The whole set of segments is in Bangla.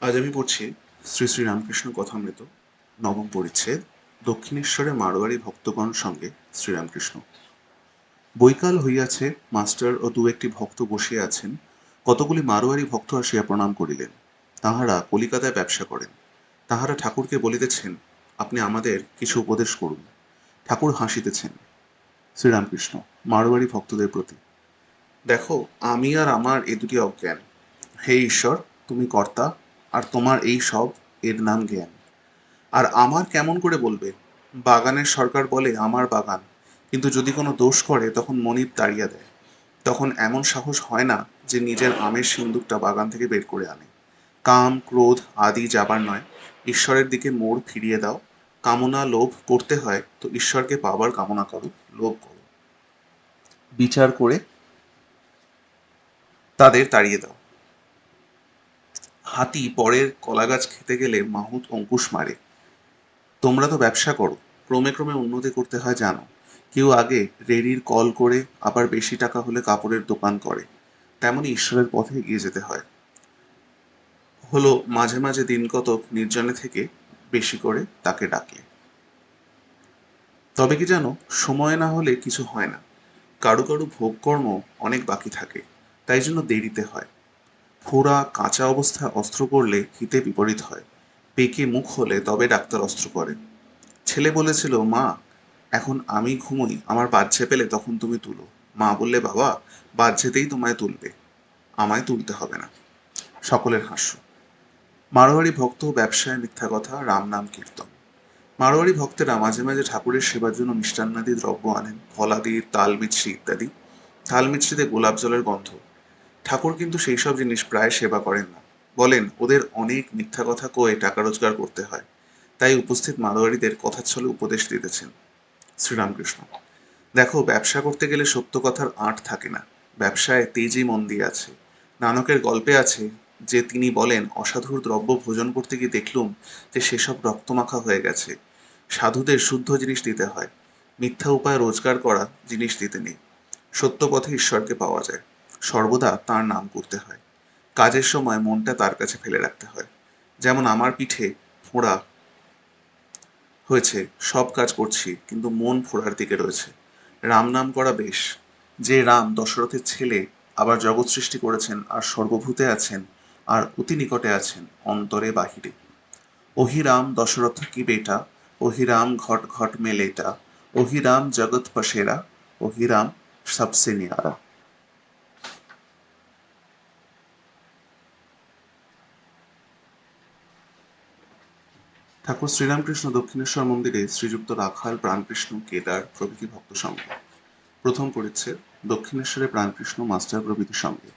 আজ আমি পড়ছি শ্রী শ্রী রামকৃষ্ণ কথামৃত নবম পরিচ্ছেদ দক্ষিণেশ্বরে মারোয়ারি ভক্তগণ সঙ্গে শ্রীরামকৃষ্ণ। বৈকাল হইয়াছে, মাস্টার ও দু একটি ভক্ত বসিয়া আছেন। কতগুলি মারোয়ারি ভক্ত আসিয়া প্রণাম করিলেন। তাঁহারা কলিকাতায় ব্যবসা করেন। তাঁহারা ঠাকুরকে বলিতেছেন, আপনি আমাদের কিছু উপদেশ করুন। ঠাকুর হাসিতেছেন। শ্রীরামকৃষ্ণ মারোয়ারি ভক্তদের প্রতি, দেখো, আমি আর আমার এ দুটি অজ্ঞান। হে ঈশ্বর, তুমি কর্তা, আর তোমার এই সব, এর নাম জ্ঞান। আর আমার কেমন করে বলবে? বাগানের সরকার বলে আমার বাগান, কিন্তু যদি কোনো দোষ করে তখন মনিব তাড়িয়া দেয়। তখন এমন সাহস হয় না যে নিজের আমের সিন্দুকটা বাগান থেকে বের করে আনে। কাম ক্রোধ আদি যাবার নয়, ঈশ্বরের দিকে মোড় ফিরিয়ে দাও। কামনা লোভ করতে হয় তো ঈশ্বরকে পাবার কামনা করো, লোভ করো। বিচার করে তাদের তাড়িয়ে দাও। হাতি পরের কলাগাছ খেতে গেলে মাহুত অঙ্কুশ মারে। তোমরা তো ব্যবসা করো, ক্রমে ক্রমে উন্নতি করতে হয় জানো। কেউ আগে রেড়ির কল করে, আবার বেশি টাকা হলে কাপড়ের দোকান করে। তেমনি ঈশ্বরের পথে এগিয়ে যেতে হয়। হলো মাঝে মাঝে দিন কতক নির্জনে থেকে বেশি করে তাকে ডাকে। তবে কি জানো, সময় না হলে কিছু হয় না। কারু কারু ভোগকর্ম অনেক বাকি থাকে, তাই জন্য দেরিতে হয়। ফোড়া কাঁচা অবস্থায় অস্ত্র করলে হিতে বিপরীত হয়। পেকে মুখ হলে তবে ডাক্তার অস্ত্র করে। ছেলে বলেছিল, মা, এখন আমি ঘুমোই, আমার বাচ্চা পেলে তখন তুমি তুলো। মা বললে, বাবা, বাচ্চাতেই তোমায় তুলবে, আমায় তুলতে হবে না। সকলের হাস্য। মারোয়ারি ভক্ত ব্যবসায় মিথ্যা কথা, রাম নাম কীর্তন। মারোয়ারি ভক্তেরা মাঝে মাঝে ঠাকুরের সেবার জন্য মিষ্টান্নাদি দ্রব্য আনেন, ফলাদি, তাল মিছরি ইত্যাদি। তাল মিছরিতে গোলাপ জলের গন্ধ। ঠাকুর কিন্তু সেই সব জিনিস প্রায় সেবা করেন না। বলেন, ওদের অনেক মিথ্যা কথা কয়ে টাকা রোজগার করতে হয়, তাই উপস্থিত মারোয়ারিদের কথাচ্ছলে উপদেশ দিতেছেন। শ্রীরামকৃষ্ণ, দেখো, ব্যবসা করতে গেলে সত্য কথার আঁট থাকে না। ব্যবসায় তেজি মন্দি আছে। নানকের গল্পে আছে যে তিনি বলেন, অসাধুর দ্রব্য ভোজন করতে গিয়ে দেখলুম যে সেসব রক্তমাখা হয়ে গেছে। সাধুদের শুদ্ধ জিনিস দিতে হয়, মিথ্যা উপায় রোজগার করা জিনিস দিতে নেই। সত্য পথে ঈশ্বরকে পাওয়া যায়, সর্বদা তাঁর নাম করতে হয়। কাজের সময় মনটা তার কাছে ফেলে রাখতে হয়। যেমন আমার পিঠে ফোঁড়া হয়েছে, সব কাজ করছি, কিন্তু মন ফোড়ার দিকে রয়েছে। রাম নাম করা বেশ। যে রাম দশরথের ছেলে, আবার জগৎ সৃষ্টি করেছেন, আর সর্বভূতে আছেন, আর অতি নিকটে আছেন, অন্তরে বাহিরে। ওহি রাম দশরথ কি বেটা, ওহি রাম ঘট ঘট মে লেটা, ওহি রাম জগৎ পসেরা, ওহি রাম সবসে নিয়ারা। ঠাকুর শ্রীরামকৃষ্ণ দক্ষিণেশ্বর মন্দিরে শ্রীযুক্ত রাখাল, প্রাণকৃষ্ণ, কেদার প্রভৃতি ভক্ত সঙ্গে। প্রথম পরিচ্ছেদ দক্ষিণেশ্বরে প্রাণকৃষ্ণ মাস্টার প্রভৃতি সঙ্গে।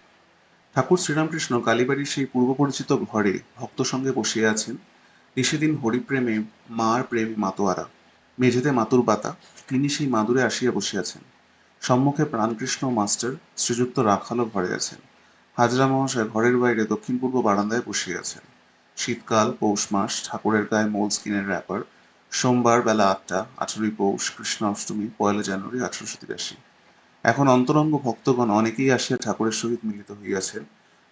ঠাকুর শ্রীরামকৃষ্ণ কালীবাড়ির সেই পূর্ব পরিচিত ঘরে ভক্ত সঙ্গে বসিয়া আছেন। নিষেদিন হরিপ্রেমে মার প্রেমে মাতোয়ারা। মেঝেতে মাতুর পাতা, তিনি সেই মাদুরে আসিয়া বসিয়াছেন। সম্মুখে প্রাণকৃষ্ণ মাস্টার, শ্রীযুক্ত রাখালও ঘরে আছেন। হাজরা মহাশয় ঘরের বাইরে দক্ষিণ পূর্ব বারান্দায় বসিয়া আছেন। শীতকাল, পৌষ মাস, ঠাকুরের গায়ে মোলস্কিনের র্যাপার। সোমবার বেলা 8টা, 18ই পৌষ, কৃষ্ণ অষ্টমী, 1 জানুয়ারি 1883। এখন অন্তরঙ্গ ভক্তগণ অনেকেই আসিয়া ঠাকুরের সহিত মিলিত হইয়াছেন।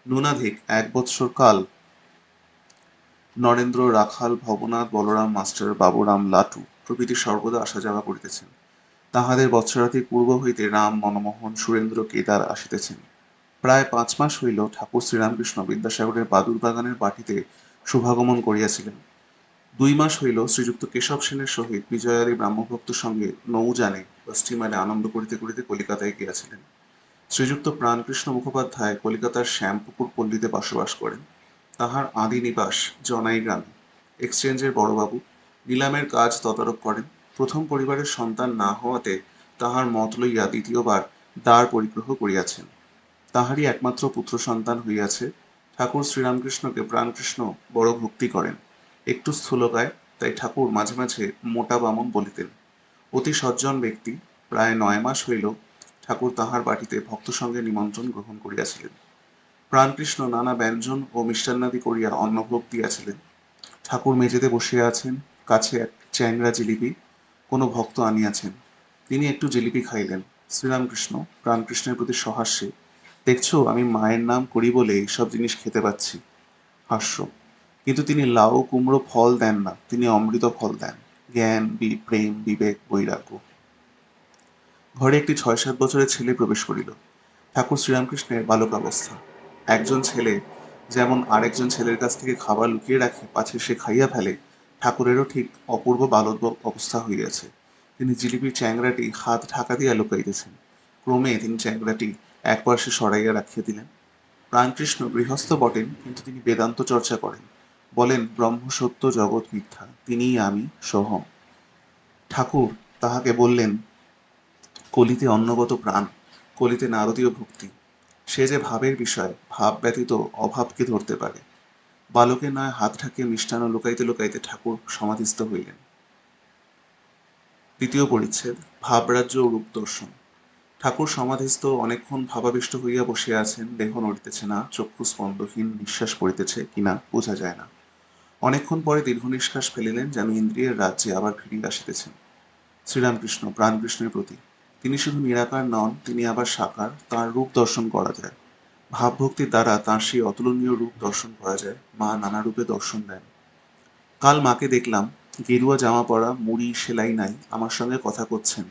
ন্যূনাধিক 1 বৎসর কাল নরেন্দ্র, রাখাল, ভবনাথ, বলরাম মাস্টার, বাবুরাম, লাটু প্রভৃতি সর্বদা আসা যাওয়া করিতেছেন। তাহাদের বৎসরাধিক পূর্ব হইতে রাম, মনমোহন, সুরেন্দ্র, কেদার আসিতেছেন। প্রায় 5 মাস হইল ঠাকুর শ্রীরামকৃষ্ণ বিদ্যাসাগরের বাদুর বাগানের বাটিতে শুভাগমন করিয়াছিলেন। 2 মাস হইল শ্রীযুক্ত কেশব সেনের সহিত বিজয়ারী ব্রাহ্মভক্ত সঙ্গে নৌযানে বা স্টিমারে আনন্দ করিতে করিতে কলিকাতায় গিয়াছিলেন। শ্রীযুক্ত প্রাণকৃষ্ণ মুখোপাধ্যায় কলিকাতার শ্যামপুকুর পল্লীতে বসবাস করেন। তাহার আদি নিবাস জনাই গ্রামে। এক্সচেঞ্জের বড়বাবু, নিলামের কাজ তদারক করেন। প্রথম পরিবারের সন্তান না হওয়াতে তাহার মত লইয়া দ্বিতীয়বার দ্বার পরিগ্রহ করিয়াছেন। তাহারই একমাত্র পুত্র সন্তান হইয়াছে। ঠাকুর শ্রীরামকৃষ্ণকে প্রাণকৃষ্ণ বড় ভক্তি করেন। একটু স্থূলকায়, তাই ঠাকুর মাঝে মাঝে মোটা বামন বলিতেন। অতি সজ্জন ব্যক্তি। প্রায় 9 মাস হইল ঠাকুর তাহার বাটিতে ভক্ত সঙ্গে নিমন্ত্রণ গ্রহণ করিয়াছিলেন। প্রাণকৃষ্ণ নানা ব্যঞ্জন ও মিষ্টান্নাদি করিয়া অন্নভোগ দিয়াছিলেন। ঠাকুর মেঝেতে বসিয়া আছেন, কাছে এক চ্যাংড়া জিলিপি কোনো ভক্ত আনিয়াছেন। তিনি একটু জিলিপি খাইলেন। শ্রীরামকৃষ্ণ প্রাণকৃষ্ণের প্রতি সহাস্যে, দেখছো, আমি মায়ের নাম করি বলে এইসব জিনিস খেতে পাচ্ছি। হাস্য। কিন্তু তিনি লাউ কুমড়ো ফল দেন না, তিনি অমৃত ফল দেন, জ্ঞান, প্রেম, বিবেক, বৈরাগ্য। ঘরে একটি ৬-৭ বছরের ছেলে প্রবেশ করিল। ঠাকুর শ্রীরামকৃষ্ণের বালকাবস্থা। একজন ছেলে যেমন আরেকজন ছেলের কাছ থেকে খাবার লুকিয়ে রাখে পাছে সে খাইয়া ফেলে, ঠাকুরেরও ঠিক অপূর্ব বালক অবস্থা হইয়াছে। তিনি জিলিপির চ্যাংড়াটি হাত ঢাকা দিয়া লুকাইতেছেন। ক্রমে তিনি চ্যাংড়াটি এক পার্শ্বে সরাইয়া রাখিয়া দিলেন। প্রাণকৃষ্ণ গৃহস্থ বটেন, কিন্তু তিনি বেদান্ত চর্চা করেন। বলেন, ব্রহ্ম সত্য, জগৎ মিথ্যা, তিনিই আমি সোহম। ঠাকুর তাহাকে বললেন, কলিতে অন্নগত প্রাণ, কলিতে নারদীয় ভক্তি। সে যে ভাবের বিষয়, ভাব ব্যতীত অভাবকে ধরতে পারে। বালকের নয় হাত ঢাকিয়ে মিষ্টান্ন লুকাইতে লুকাইতে ঠাকুর সমাধিস্থ হইলেন। দ্বিতীয় পরিচ্ছেদ, ভাবরাজ্য ও রূপ দর্শন। ঠাকুর সমাধিস্থ অনেকক্ষণ ভাবাবিষ্ট হইয়া বসিয়া আছেন। দেহ নড়িতেছে না, চক্ষু স্পন্দহীন, নিঃশ্বাস পড়িতেছে কিনা বোঝা যায় না। অনেকক্ষণ পরে দীর্ঘ নিঃশ্বাস ফেলিলেন, যেন ইন্দ্রিয়ের রাজ্যে আবার ফিরিয়া আসিতেছেন। শ্রীরামকৃষ্ণ প্রাণকৃষ্ণের প্রতি। তিনি শুধু নিরাকার নন, তিনি আবার সাকার, তাঁর রূপ দর্শন করা যায়। ভাবভক্তির দ্বারা তাঁর সেই অতুলনীয় রূপ দর্শন করা যায়। মা নানা রূপে দর্শন দেন। কাল মাকে দেখলাম, গেরুয়া জামা পরা, মুড়ি সেলাই নাই, আমার সঙ্গে কথা করছেন।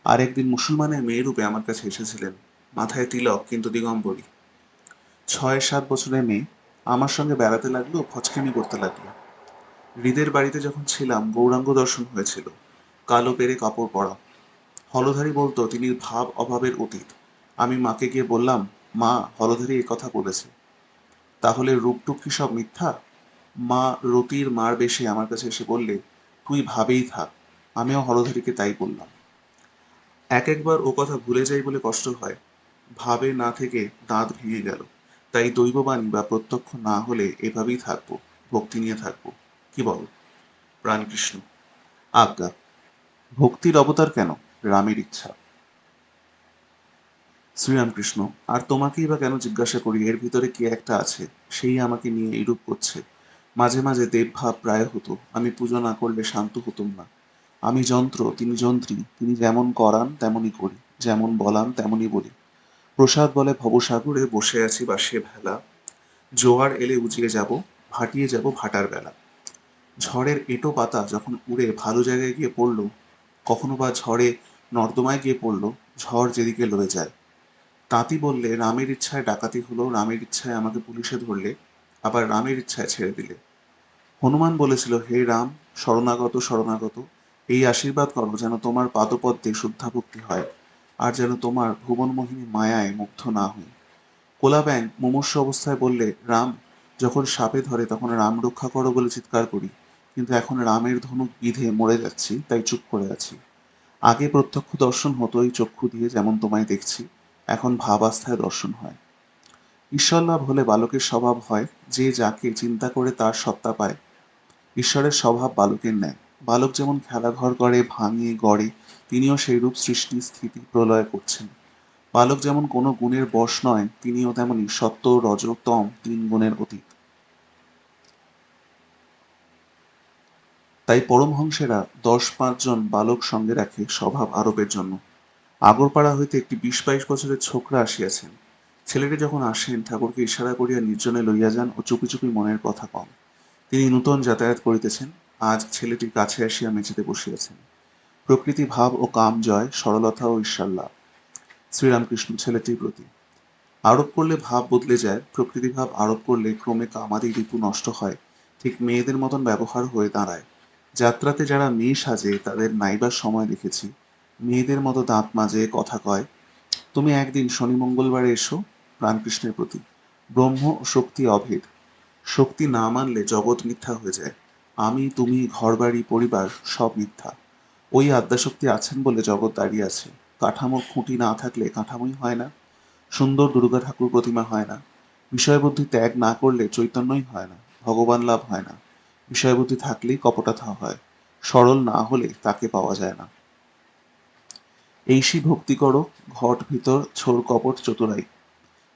আর একদিন মুসলমানের মেয়ে রূপে আমার কাছে এসেছিলেন, মাথায় তিলক কিন্তু দিগম্বরী। ৬-৭ বছরের মেয়ে আমার সঙ্গে বেড়াতে লাগলো, ফচকেমি করতে লাগলো। হৃদের বাড়িতে যখন ছিলাম গৌরাঙ্গ দর্শন হয়েছিল, কালো পেরে কাপড় পরা। হলধারী বলতো তিনি ভাব অভাবের অতীত। আমি মাকে গিয়ে বললাম, মা, হলধারী এ কথা বলেছে, তাহলে রূপটুপ কি সব মিথ্যা? মা রতির মার বেশে আমার কাছে এসে বললে, তুই ভাবেই থাক। আমিও হলধারীকে তাই বললাম। এক একবার ও কথা ভুলে যাই বলে কষ্ট হয়। ভাবে না থেকে দাঁত ভেঙে গেল। তাই দৈববাণী বা প্রত্যক্ষ না হলে এভাবেই থাকবো, ভক্তি নিয়ে থাকবো। কি বলো? প্রাণকৃষ্ণ, আজ্ঞা। ভক্তির অবতার কেন? রামের ইচ্ছা। শ্রীরামকৃষ্ণ, আর তোমাকেই বা কেন জিজ্ঞাসা করি, এর ভিতরে কে একটা আছে, সেই আমাকে নিয়ে এইরূপ করছে। মাঝে মাঝে দেবভাব প্রায় হতো, আমি পুজো না করলে শান্ত হতুম না। আমি যন্ত্র, তিনি যন্ত্রী, তিনি যেমন করান তেমনই করি, যেমন বলান তেমনই বলি। প্রসাদ বলে ভবসাগরে বসে আছি বাসে ভেলা, জোয়ার এলে উজিয়ে যাব, ভাটিয়ে যাব ভাটার বেলা। ঝড়ের এঁটো পাতা যখন উড়ে ভালো জায়গায় গিয়ে পড়ল, কখনো বা ঝড়ে নর্দমায় গিয়ে পড়ল, ঝড় যেদিকে লয়ে যায়। তাঁতি বললে, রামের ইচ্ছায় ডাকাতি হলো, রামের ইচ্ছায় আমাকে পুলিশে ধরলে, আবার রামের ইচ্ছায় ছেড়ে দিলে। হনুমান বলেছিল, হে রাম, শরণাগত শরণাগত, এই আশীর্বাদ করো যেন তোমার পাদপদ্মে শুদ্ধা ভক্তি হয়, আর যেন তোমার ভুবনমোহিনী মায়ায় মুগ্ধ না হই। কোলা ব্যাং মুমূর্ষু অবস্থায় বললে, রাম, যখন সাপে ধরে তখন রাম রক্ষা করো বলে চিৎকার করি, কিন্তু এখন রামের ধনুক বিধে মরে যাচ্ছি, তাই চুপ করে আছি। আগে প্রত্যক্ষ দর্শন হতো এই চক্ষু দিয়ে, যেমন তোমায় দেখছি, এখন ভাবাস্থায় দর্শন হয়। ঈশ্বর লাভ হলে বালকের স্বভাব হয়, যে যাকে চিন্তা করে তার সত্তা পায়। ঈশ্বরের স্বভাব বালকের ন্যায়। বালক যেমন খেলাঘর করে, ভাঙে, গড়ে, তিনিও সেইরূপ সৃষ্টি স্থিতি প্রলয় করছেন। বালক যেমন কোনো গুণের বশ নয়, তিনিও তেমনি সত্য, রজ, তম ৩ গুণের অতীত। তাই পরমহংসেরা ১০-৫ জন বালক সঙ্গে রাখে স্বভাব আরোপের জন্য। আগরপাড়া হইতে একটি ২০-২২ বছরের ছোকরা আসিয়াছেন। ছেলেটি যখন আসেন, ঠাকুরকে ইশারা করিয়া নির্জনে লইয়া যান ও চুপি চুপি মনের কথা কন। তিনি নূতন যাতায়াত করিতেছেন। আজ ছেলেটির কাছে আসিয়া মেঝেতে বসিয়াছেন। প্রকৃতি ভাব ও কাম জয়, সরলতা ও ঈশ্বর লাভ। শ্রীরামকৃষ্ণ ছেলেটির প্রতি। আরোপ করলে ভাব বদলে যায়, প্রকৃতি ভাব আরোপ করলে ক্রমে কামাদি রিপু নষ্ট হয়, ঠিক মেয়েদের মতন ব্যবহার হয়ে দাঁড়ায়। যাত্রাতে যারা মেয়ে সাজে তাদের নাইবার সময় দেখেছি, মেয়েদের মতো দাঁত মাজে, কথা কয়। তুমি একদিন শনি মঙ্গলবারে এসো। প্রাণকৃষ্ণের প্রতি। ব্রহ্ম ও শক্তি অভেদ। শক্তি না মানলে জগৎ মিথ্যা হয়ে যায়। আমি, তুমি, ঘরবাড়ি, পরিবার সব মিথ্যা। ওই আদ্যাশক্তি আছেন বলে জগৎ দাঁড়িয়ে আছে। কাঠামোর খুঁটি না থাকলে কাঠামোই হয় না। সুন্দর দুর্গা ঠাকুর প্রতিমা হয় না। বিষয়বুদ্ধি ত্যাগ না করলে চৈতন্যই হয় না, ভগবান লাভ হয় না। বিষয়বুদ্ধি থাকলেই কপটতা হয়। সরল না হলে তাকে পাওয়া যায় না। এইসি ভক্তি করো, ঘট ভিতর ছোর কপট চতুরাই।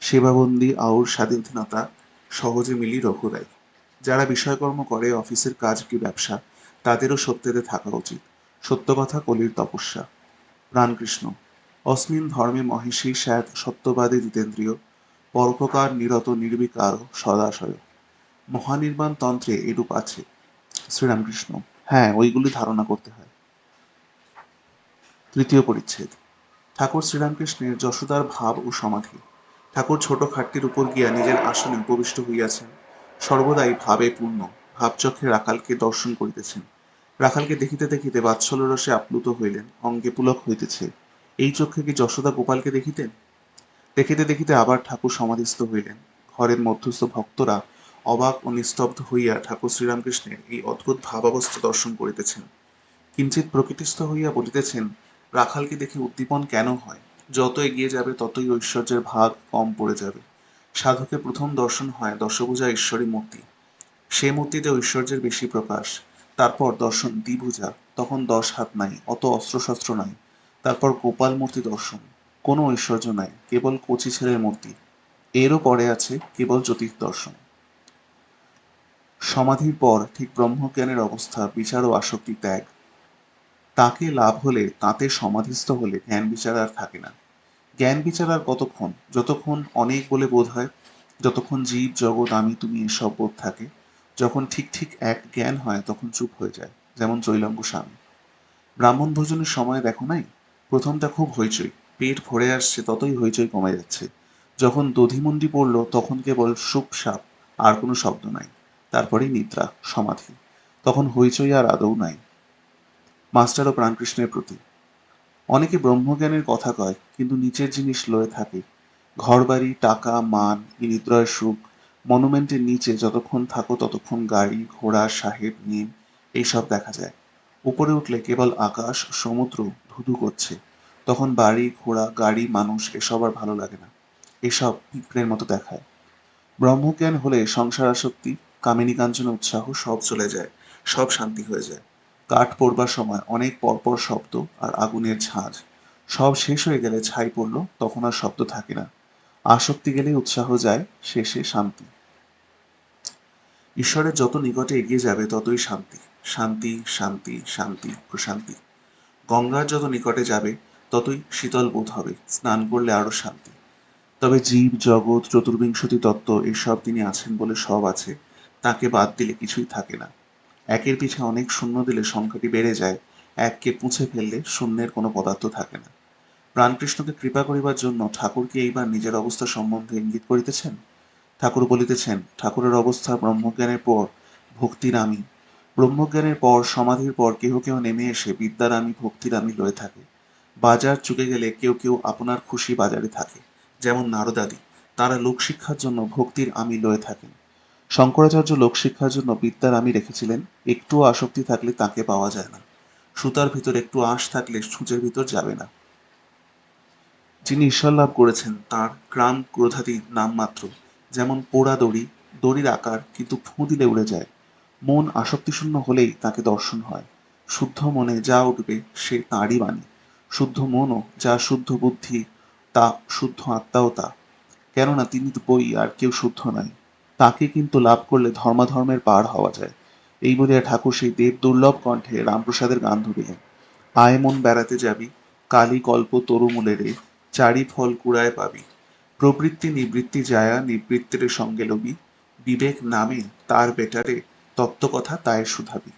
সেবাবন্দি আউর স্বাধীনতা, সহজে মিলি রঘুরাই। যারা বিষয়কর্ম করে, অফিসের কাজ কি ব্যবসা, তাদেরও সত্যেতে থাকা উচিত। সত্য কথা কলির তপস্যা। প্রাণকৃষ্ণ, অস্মিন ধর্মে মহিষী স্যাত সত্যবাদী জিতেন্দ্রিয়, পরোপকার নিরত নির্বিকার সদাশয়। মহানির্বাণ তন্ত্রে এরূপ আছে। শ্রীরামকৃষ্ণ: হ্যাঁ, ওইগুলি ধারণা করতে হয়। তৃতীয় পরিচ্ছেদ। ঠাকুর শ্রীরামকৃষ্ণের যশোদার ভাব ও সমাধি। ঠাকুর ছোট খাটটির উপর গিয়া নিজের আসনে উপবিষ্ট হইয়াছেন। সর্বদাই ভাবে পূর্ণ, ভাবচক্ষে রাখালকে দর্শন করিতেছেন। রাখালকে দেখিতে দেখিতে বাৎসল্য রসে আপ্লুত হইলেন, অঙ্গে পুলক হইতেছে। এই চক্ষে কি যশোদা গোপালকে দেখিতেন? দেখিতে দেখিতে আবার ঠাকুর সমাধিস্থ হইলেন। ঘরের মধ্যস্থ ভক্তরা অবাক ও নিস্তব্ধ হইয়া ঠাকুর শ্রীরামকৃষ্ণের এই অদ্ভুত ভাবাবস্থা দর্শন করিতেছেন। কিঞ্চিৎ প্রকৃতিস্থ হইয়া বলিতেছেন, রাখালকে দেখে উদ্দীপন কেন হয়? যত এগিয়ে যাবে ততই ঐশ্বর্যের ভাগ কম পড়ে যাবে। সাধকে প্রথম দর্শন হয় দশভুজা ঈশ্বরী মূর্তি, সে মূর্তিতে ঐশ্বর্যের বেশি প্রকাশ। তারপর দর্শন দ্বিভুজা, তখন 10 হাত নাই, অত অস্ত্রশস্ত্র নাই। তারপর গোপাল মূর্তি দর্শন, কোনো ঐশ্বর্য নাই, কেবল কচি ছেলের মূর্তি। এরও পরে আছে কেবল জ্যোতির দর্শন। সমাধির পর ঠিক ব্রহ্মজ্ঞানের অবস্থা, বিচার ও আসক্তি ত্যাগ। তাকে লাভ হলে, তাতে সমাধিস্থ হলে জ্ঞান বিচার আর থাকে না। জ্ঞান বিচার আর কতক্ষণ? যতক্ষণ অনেক বলে বোধ হয়, যতক্ষণ জীব জগৎ আমি তুমি এসব বোধ থাকে। যখন ঠিক ঠিক এক জ্ঞান হয় তখন চুপ হয়ে যায়, যেমন ত্রৈলঙ্গ স্বামী। ব্রাহ্মণ ভোজনের সময় দেখো নাই, প্রথমটা খুব হইচই, পেট ভরে আসছে, ততই হইচই কমে যাচ্ছে। যখন দধিমন্ডি পড়ল তখন কেবল সুপ সাপ, আর কোনো শব্দ নাই। তারপরেই নিদ্রা, সমাধি। তখন হইচই আর আদৌ নাই। মাস্টার ও প্রাণকৃষ্ণের প্রতি। অনেকে ব্রহ্মজ্ঞানের কথা কয়, কিন্তু নিচের জিনিস লয়ে থাকে। ঘরবাড়ি, টাকা, মান, হৃদয় সুখ। মনুমেন্টের নিচে যতক্ষণ থাকো ততক্ষণ গাড়ি ঘোড়া সাহেব নিম এইসব দেখা যায়। উপরে উঠলে কেবল আকাশ সমুদ্র ধুধু করছে। তখন বাড়ি ঘোড়া গাড়ি মানুষ এসব আর ভালো লাগে না, এসব পিঁপড়ের মতো দেখায়। ব্রহ্মজ্ঞান হলে সংসার আসক্তি, কামিনী কাঞ্চনে উৎসাহ সব চলে যায়, সব শান্তি হয়ে যায়। কাঠ পোড়বার সময় অনেক পরপর শব্দ আর আগুনের ঝাঁঝ। সব শেষ হয়ে গেলে ছাই পড়ল, তখন আর শব্দ থাকে না। আসক্তি গেলে উৎসাহ যায়, শেষে শান্তি। ঈশ্বরের যত নিকটে এগিয়ে যাবে ততই শান্তি, শান্তি শান্তি শান্তি প্রশান্তি। গঙ্গার যত নিকটে যাবে ততই শীতল বোধ হবে, স্নান করলে আরো শান্তি। তবে জীব জগৎ চতুর্বিংশতি তত্ত্ব এসব তিনি আছেন বলে সব আছে, তাকে বাদ দিলে কিছুই থাকে না। একের পিছে অনেক শূন্য দিলে সংখ্যাটি বেড়ে যায়, এককে পুঁছে ফেললে শূন্যের কোনো পদার্থ থাকে না। প্রাণকৃষ্ণকে কৃপা করিবার জন্য ঠাকুর কি এইবার নিজের অবস্থা সম্বন্ধে ইঙ্গিত করিতেছেন? ঠাকুর বলিতেছেন, ঠাকুরের অবস্থা ব্রহ্মজ্ঞানের পর ভক্তির আমি। ব্রহ্মজ্ঞানের পর সমাধির পর কেহ কেহ নেমে এসে বিদ্যার আমি ভক্তির আমি লয়ে থাকে। বাজার চুকে গেলে কেউ কেউ আপনার খুশি বাজারে থাকে, যেমন নারদাদি। তারা লোকশিক্ষার জন্য ভক্তির আমি লয়ে থাকেন। শঙ্করাচার্য লোকশিক্ষার জন্য বিদ্যার আমি রেখেছিলেন। একটুও আসক্তি থাকলে তাকে পাওয়া যায় না। সুতার ভিতর একটু আঁশ থাকলে সূচের ভিতর যাবে না। যিনি ঈশ্বর লাভ করেছেন তাঁর ক্রাম ক্রোধাদি নামমাত্র, যেমন পোড়া দড়ি, দড়ির আকার, কিন্তু ফুঁ দিলে উড়ে যায়। মন আসক্তিশূন্য হলেই তাকে দর্শন হয়। শুদ্ধ মনে যা উঠবে সে তাঁরই বাণী। শুদ্ধ মনও যা, শুদ্ধ বুদ্ধি তা, শুদ্ধ আত্মাও তা। কেননা তিনি তো বই, আর কেউ শুদ্ধ নয়। তাকে কিন্তু লাভ করলে ধর্মাধর্মের পার হওয়া যায়। এই বলিয়া ঠাকুর সেই দেব দুর্লভ কণ্ঠে রামপ্রসাদের গান ধরিলেন। আয় মন বেড়াতে যাবি, কালী কল্প তরুমূলে রে, চারি ফল কুড়ায় পাবি। প্রবৃত্তি নিবৃত্তি যায়া নিবৃত্তির সঙ্গে লবি, বিবেক নামে তার বেটারে, তত্ত্বকথা তাই শুধাবি।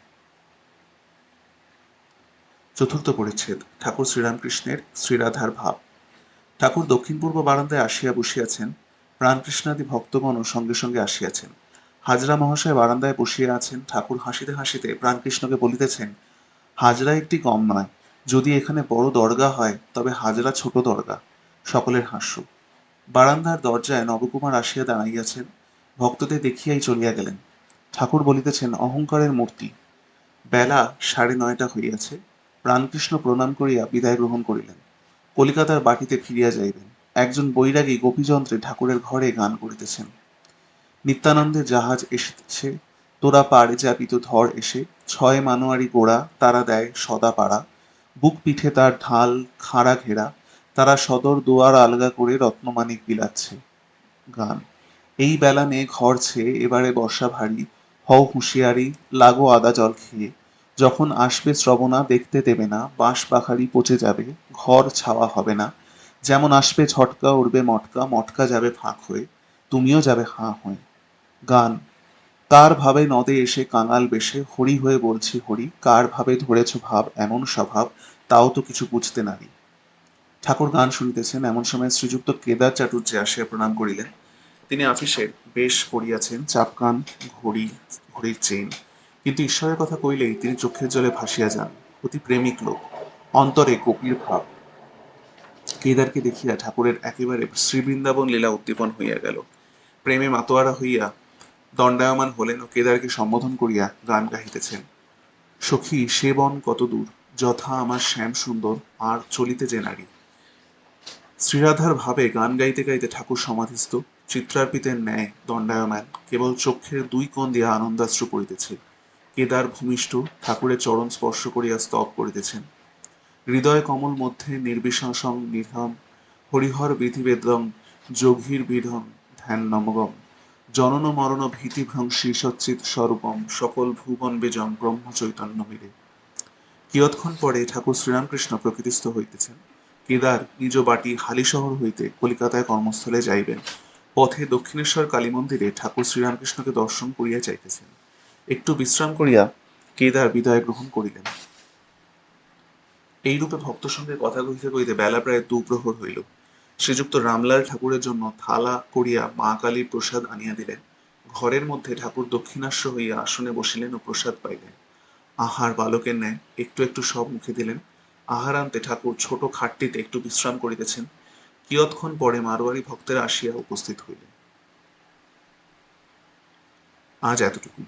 চতুর্থ পরিচ্ছেদ। ঠাকুর শ্রীরামকৃষ্ণের শ্রীরাধার ভাব। ঠাকুর দক্ষিণ পূর্ব বারান্দায় আসিয়া বসিয়াছেন। প্রাণকৃষ্ণাদি ভক্তগণও সঙ্গে সঙ্গে আসিয়াছেন। হাজরা মহাশয় বারান্দায় বসিয়া আছেন। ঠাকুর হাসিতে হাসিতে প্রাণকৃষ্ণকে বলিতেছেন, হাজরা একটি কম নয়। যদি এখানে বড় দরগা হয় তবে হাজরা ছোট দরগা। সকলের হাস্য। বারান্দার দরজায় নবকুমার আসিয়া দাঁড়াইয়াছেন। ভক্তদের দেখিয়াই চলিয়া গেলেন। ঠাকুর বলিতেছেন, অহংকারের মূর্তি। বেলা 9:30 হইয়াছে। প্রাণকৃষ্ণ প্রণাম করিয়া বিদায় গ্রহণ করিলেন। কলিকাতার বাটিতে ফিরিয়া যাইবেন। একজন বৈরাগী গোপীযন্ত্রে ঠাকুরের ঘরে গান করিতেছেন। নিত্যানন্দের জাহাজ এসেছে, তোরা পাড়ে যাবি তো ধর এসে, 6 মানোয়ারি গোড়া তারা দেয় সদা পাড়া, বুক পিঠে তার ঢাল খাঁড়া ঘেরা, তারা সদর দুয়ার আলগা করে রত্নমানিক বিলাচ্ছে। গান। এই বেলা নে ঘর ছেয়ে, এবারে বর্ষা ভারী, হও হুঁশিয়ারি, লাগো আদা জল খেয়ে। যখন আসবে শ্রবণা দেখতে দেবে না, বাঁশ বাখারি পচে যাবে, ঘর ছাওয়া হবে না। যেমন আসবে ঝটকা, উড়বে মটকা, মটকা যাবে ফাঁক হয়ে, তুমিও যাবে হাঁ হয়ে। গান। কার ভাবে নদে এসে কাঙাল বেশে হরি হয়ে বলছি হরি, কার ভাবে ধরেছ ভাব এমন স্বভাব, তাও তো কিছু বুঝতে নারি। ঠাকুর গান শুনিতেছেন, এমন সময় শ্রীযুক্ত কেদার চাটুর্যে আসিয়া প্রণাম করিলেন। তিনি আফিসের বেশ পরিয়াছেন, চাপকান, ঘড়ি, ঘড়ির চেইন, কিন্তু ঈশ্বরের কথা কইলেই তিনি চোখের জলে ভাসিয়া যান। অতি প্রেমিক লোক, অন্তরে কপির ভাব। কেদারকে দেখিয়া ঠাকুরের একেবারে শ্রীবৃন্দাবন লীলা উদ্দীপন হইয়া গেল। প্রেমে মাতোয়ারা হইয়া দণ্ডায়মান হলেন ও কেদারকে সম্বোধন করিয়া গান গাহিতেছেন। সখী সে বন কত দূর, যথা আমার শ্যাম সুন্দর, আর চলিতে যে নারী। শ্রীরাধার ভাবে গান গাইতে গাইতে ঠাকুর সমাধিস্থ, চিত্রার্পিতের ন্যায় দণ্ডায়মান, কেবল চক্ষের দুই কোণ দিয়া আনন্দাশ্রু পড়িতেছে। কেদার ভূমিষ্ঠ ঠাকুরের চরণ স্পর্শ করিয়া স্তব করিতেছেন। হৃদয় কমল মধ্যে নির্বিশংসং নিধন, হরিহর বিধিবেদং যোগীর বিধং ধ্যান নমগম, জনন মরণ ভীতি ভ্রংশী সচ্চিৎ স্বরূপম, সকল ভুবন বেজং ব্রহ্ম চৈতন্য মিলে। কিয়ৎক্ষণ পরে ঠাকুর শ্রীরামকৃষ্ণ প্রকৃতিস্থ হইতেছেন। কেদার নিজ বাটি হালিশহর হইতে কলিকাতায় কর্মস্থলে যাইবেন। পথে দক্ষিণেশ্বর কালী মন্দিরে ঠাকুর শ্রীরামকৃষ্ণকে দর্শন করিয়া যাইতেছেন। একটু বিশ্রাম করিয়া কেদার বিদায় গ্রহণ করিলেন। এইরূপে ভক্ত সঙ্গে কথা কহিতে কহিতে বেলা প্রায় দুপ্রহর হইল। শ্রীযুক্ত রামলাল ঠাকুরের জন্য থালা করিয়া মা কালীর প্রসাদ আনিয়া দিলেন। ঘরের মধ্যে ঠাকুর দক্ষিণাস্য হইয়া আসনে বসিলেন ও প্রসাদ পাইলেন। আহার বালকের ন্যায় একটু একটু সব মুখে দিলেন। আহারান্তে ঠাকুর ছোট খাটটিতে একটু বিশ্রাম করিতেছেন। কিয়ৎক্ষণ পরে মারোয়ারি ভক্তেরা আসিয়া উপস্থিত হইলেন। আজ এতটুকু।